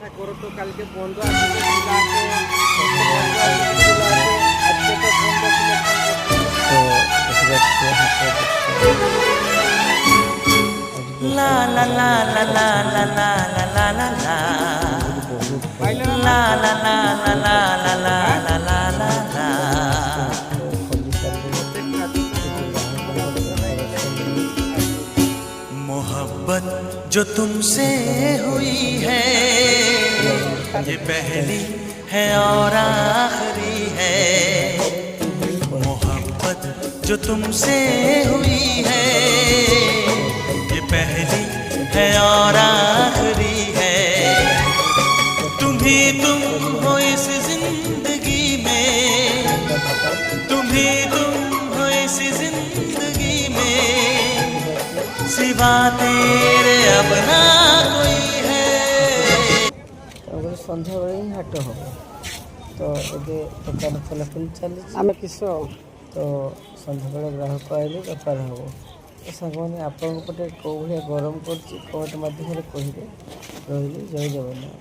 করো তো কালকে বন্ধ আছে আজকে তো বন্ধ ছিল তো দেখা যাচ্ছে হাতে লা লা লা লা লা লা লা লা লা লা পাইলে না লা লা লা লা লা লা লা লা লা লা লা मोहब्बत जो तुमसे हुई है ये पहली है और आखिरी है मोहब्बत जो तुमसे हुई है ये पहली है और आखिरी है तुम ही तुम हो इस जिंदगी में तुम ही तुम हो इस जिंदगी में सिवा तेरे अब ना कोई है সন্ধ্যাবেলে ହିଁ ହାଟ ହେବ ତ ଏବେ ଦୋକାନ ଖୋଲାଖୋଲି ଚାଲିଛି ଆମେ କିସ ତ ସନ୍ଧ୍ୟାବେଳେ ଗ୍ରାହକ ଆଇଲେ ବେପାର ହେବ ତ ସାଙ୍ଗମାନେ ଆପଣଙ୍କ ପଟେ କେଉଁ ଭଳିଆ ଗରମ କରୁଛି କମେଣ୍ଟ ମାଧ୍ୟମରେ କହିବେ ରହିଲି ଜୟ ଜଗନ୍ନାଥ।